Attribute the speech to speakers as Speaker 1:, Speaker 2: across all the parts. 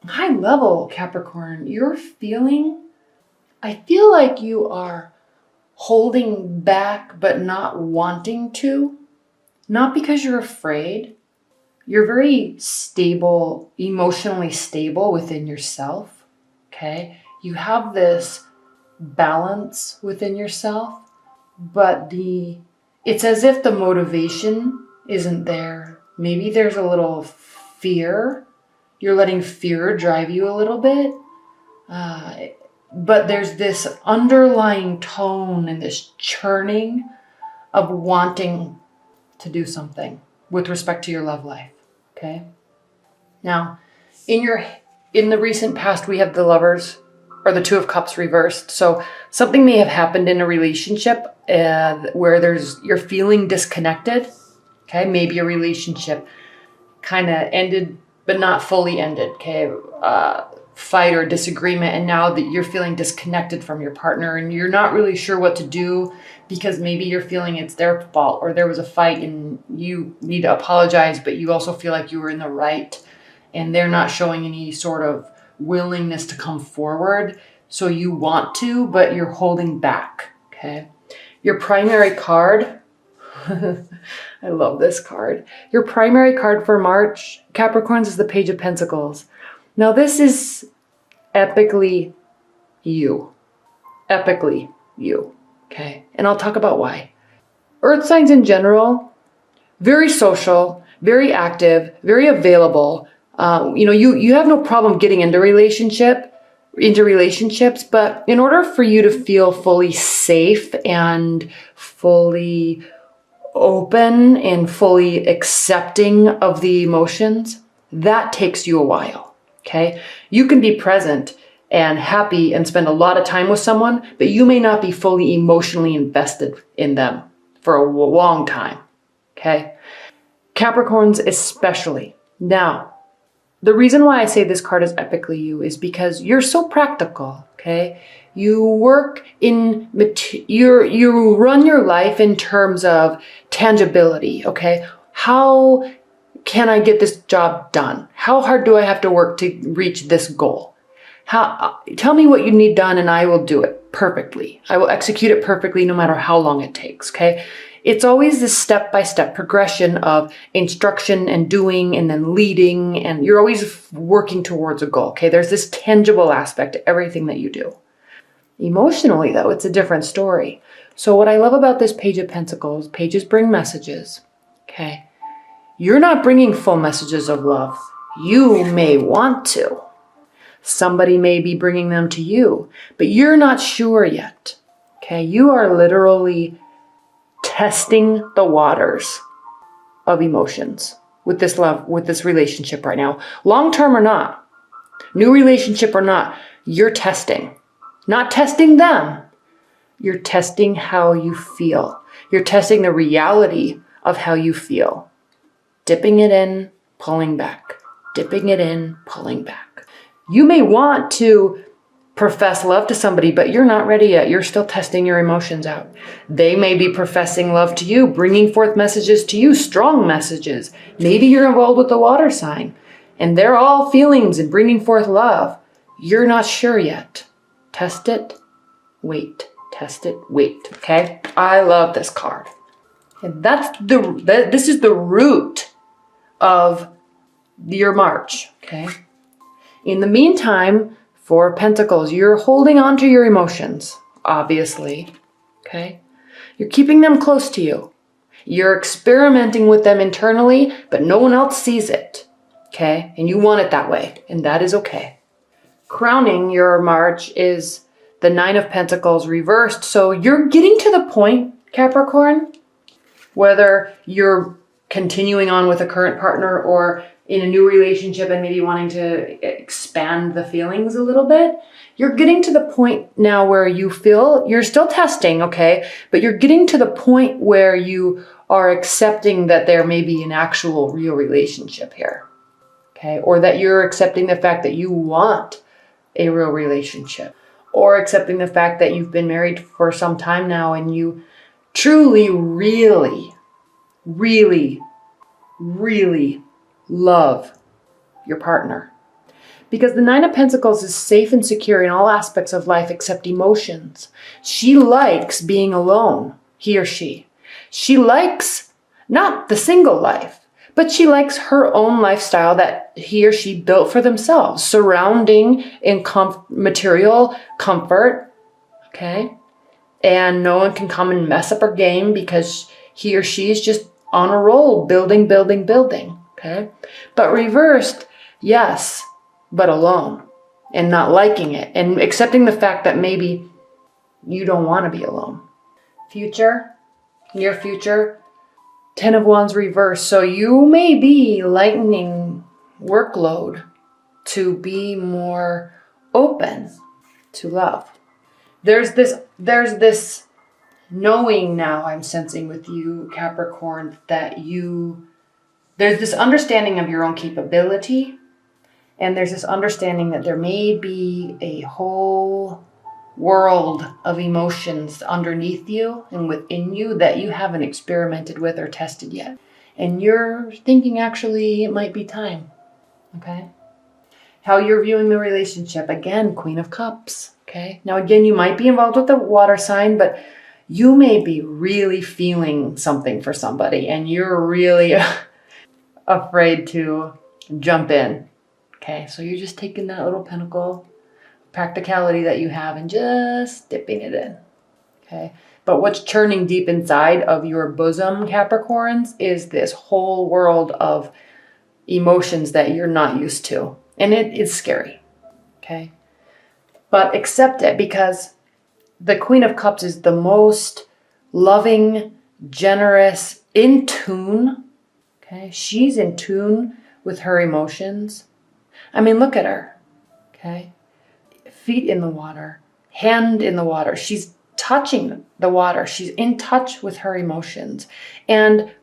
Speaker 1: high level, Capricorn, I feel like you are holding back but not wanting to. Not because you're afraid. You're very stable, emotionally stable within yourself, okay? You have this balance within yourself, but it's as if the motivation isn't there. Maybe there's a little fear. You're letting fear drive you a little bit. But there's this underlying tone and this churning of wanting to do something with respect to your love life, okay? Now, in the recent past, we have the Lovers or the Two of Cups reversed. So something may have happened in a relationship where you're feeling disconnected, okay? Maybe a relationship kind of ended, but not fully ended, okay? Fight or disagreement, and now that you're feeling disconnected from your partner and you're not really sure what to do because maybe you're feeling it's their fault or there was a fight and you need to apologize, but you also feel like you were in the right and they're not showing any sort of willingness to come forward. So you want to, but you're holding back, okay? Your primary card, I love this card. Your primary card for March, Capricorns, is the Page of Pentacles. Now this is epically you. Epically you, okay? And I'll talk about why. Earth signs in general, very social, very active, very available. You have no problem getting into relationships, but in order for you to feel fully safe and fully open and fully accepting of the emotions, that takes you a while, okay? You can be present and happy and spend a lot of time with someone, but you may not be fully emotionally invested in them for a long time, okay? Capricorns especially. Now, the reason why I say this card is epically you is because you're so practical, okay? You work in, you run your life in terms of tangibility, okay? How can I get this job done? How hard do I have to work to reach this goal? Tell me what you need done and I will do it perfectly. I will execute it perfectly no matter how long it takes, okay? It's always this step-by-step progression of instruction and doing and then leading, and you're always working towards a goal, okay? There's this tangible aspect to everything that you do. Emotionally, though, it's a different story. So what I love about this Page of Pentacles, pages bring messages, okay? You're not bringing full messages of love. You may want to. Somebody may be bringing them to you, but you're not sure yet, okay? You are literally testing the waters of emotions with this love, with this relationship right now. Long-term or not, new relationship or not, you're testing. Not testing them. You're testing how you feel. You're testing the reality of how you feel. Dipping it in, pulling back. Dipping it in, pulling back. You may want to profess love to somebody, but you're not ready yet. You're still testing your emotions out. They may be professing love to you, bringing forth messages to you, strong messages. Maybe you're involved with the water sign, and they're all feelings and bringing forth love. You're not sure yet. Test it, wait. Test it, wait, okay? I love this card. And this is the root of your March, okay? In the meantime, for Pentacles, you're holding on to your emotions, obviously, okay? You're keeping them close to you. You're experimenting with them internally, but no one else sees it, okay? And you want it that way, and that is okay. Crowning your March is the Nine of Pentacles reversed. So you're getting to the point, Capricorn, whether you're continuing on with a current partner or in a new relationship and maybe wanting to expand the feelings a little bit, you're getting to the point now where you feel you're still testing, okay? But you're getting to the point where you are accepting that there may be an actual real relationship here, okay? Or that you're accepting the fact that you want a real relationship, or accepting the fact that you've been married for some time now and you truly, really, really, really love your partner. Because the Nine of Pentacles is safe and secure in all aspects of life except emotions. She likes being alone, he or she. She likes not the single life, but she likes her own lifestyle that he or she built for themselves, surrounding in material comfort, okay? And no one can come and mess up her game because he or she is just on a roll, building, building, building, okay? But reversed, yes, but alone and not liking it and accepting the fact that maybe you don't want to be alone. Future, near future, 10 of Wands reversed. So you may be lightening workload to be more open to love. There's this knowing now I'm sensing with you, Capricorn, that there's this understanding of your own capability. And there's this understanding that there may be a whole world of emotions underneath you and within you that you haven't experimented with or tested yet. And you're thinking actually it might be time, okay? How you're viewing the relationship. Again, Queen of Cups, okay? Now again, you might be involved with the water sign, but you may be really feeling something for somebody and you're really afraid to jump in. Okay, so you're just taking that little pentacle practicality that you have and just dipping it in. Okay, but what's churning deep inside of your bosom, Capricorns, is this whole world of emotions that you're not used to. And it is scary. Okay, but accept it because the Queen of Cups is the most loving, generous, in tune. Okay, she's in tune with her emotions. I mean, look at her, okay? Feet in the water, hand in the water. She's touching the water. She's in touch with her emotions. And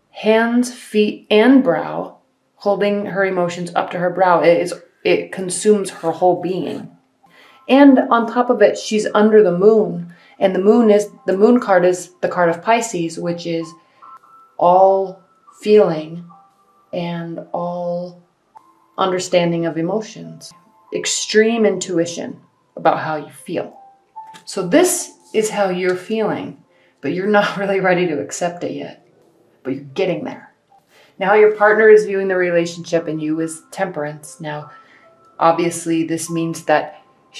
Speaker 1: hands, feet, and brow, holding her emotions up to her brow. It consumes her whole being. And on top of it, she's under the moon. And the moon card is the card of Pisces, which is all feeling and all understanding of emotions, extreme intuition about how you feel. So this is how you're feeling, but you're not really ready to accept it yet, but you're getting there. Now your partner is viewing the relationship and you as Temperance. Now, obviously this means that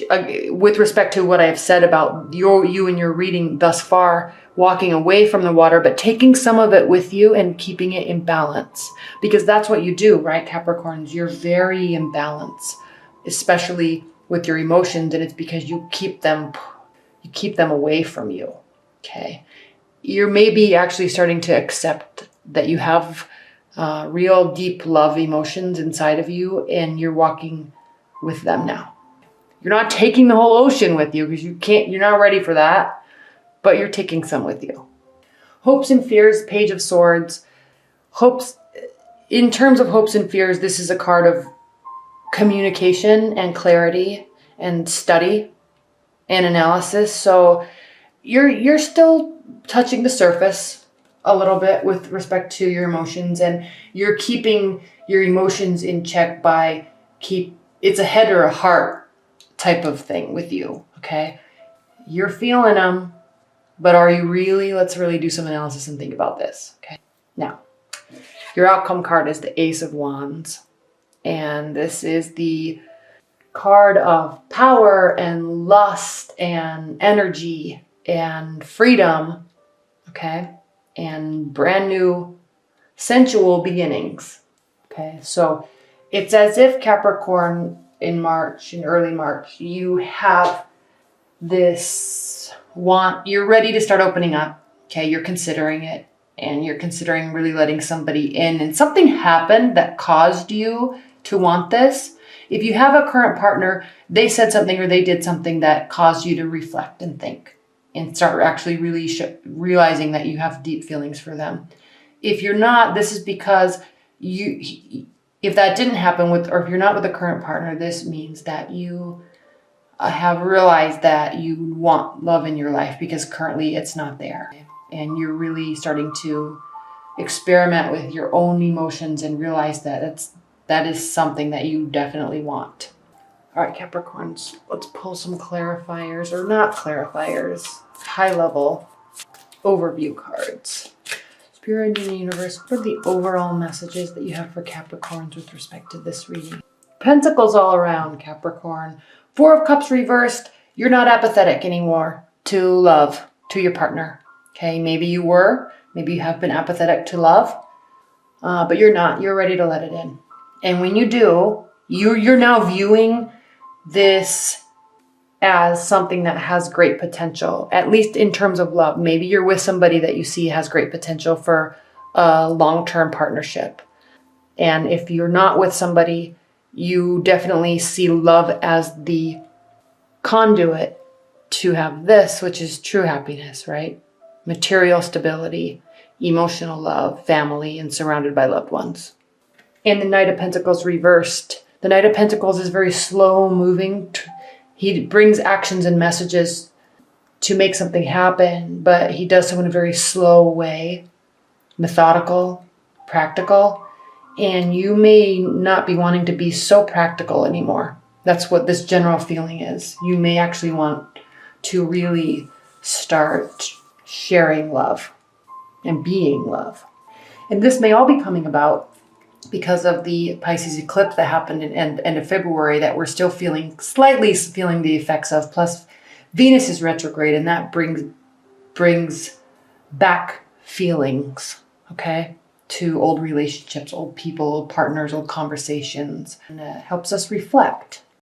Speaker 1: with respect to what I have said about you and your reading thus far, walking away from the water, but taking some of it with you and keeping it in balance. Because that's what you do, right, Capricorns? You're very in balance, especially with your emotions, and it's because you keep them away from you, okay? You're maybe actually starting to accept that you have real deep love emotions inside of you, and you're walking with them now. You're not taking the whole ocean with you because you're not ready for that, but you're taking some with you. Hopes and fears, Page of Swords. Hopes, in terms of hopes and fears, this is a card of communication and clarity and study and analysis. So you're still touching the surface a little bit with respect to your emotions, and you're keeping your emotions in check by it's a head or a heart type of thing with you, okay? You're feeling them, but are you really? Let's really do some analysis and think about this, okay? Now, your outcome card is the Ace of Wands, and this is the card of power and lust and energy and freedom, okay? And brand new sensual beginnings, okay? So it's as if Capricorn in early March, you have this you're ready to start opening up, okay? You're considering it, and you're considering really letting somebody in, and something happened that caused you to want this. If you have a current partner, they said something or they did something that caused you to reflect and think and start actually really realizing that you have deep feelings for them. If you're not, this is because if that didn't happen or if you're not with a current partner, this means that you have realized that you want love in your life because currently it's not there. And you're really starting to experiment with your own emotions and realize that that is something that you definitely want. All right, Capricorns, let's pull some clarifiers, or not clarifiers, high level overview cards. Spirit and universe, what are the overall messages that you have for Capricorns with respect to this reading? Pentacles all around, Capricorn. Four of Cups reversed. You're not apathetic anymore to love, to your partner. Okay, maybe you were. Maybe you have been apathetic to love. But you're not. You're ready to let it in. And when you do, you're now viewing this as something that has great potential, at least in terms of love. Maybe you're with somebody that you see has great potential for a long-term partnership. And if you're not with somebody, you definitely see love as the conduit to have this, which is true happiness, right? Material stability, emotional love, family, and surrounded by loved ones. And the Knight of Pentacles reversed. The Knight of Pentacles is very slow moving. He brings actions and messages to make something happen, but he does so in a very slow way, methodical, practical. And you may not be wanting to be so practical anymore. That's what this general feeling is. You may actually want to really start sharing love and being love. And this may all be coming about because of the Pisces eclipse that happened in end of February that we're still slightly feeling the effects of. Plus, Venus is retrograde, and that brings back feelings, okay, to old relationships, old people, old partners, old conversations, and helps us reflect.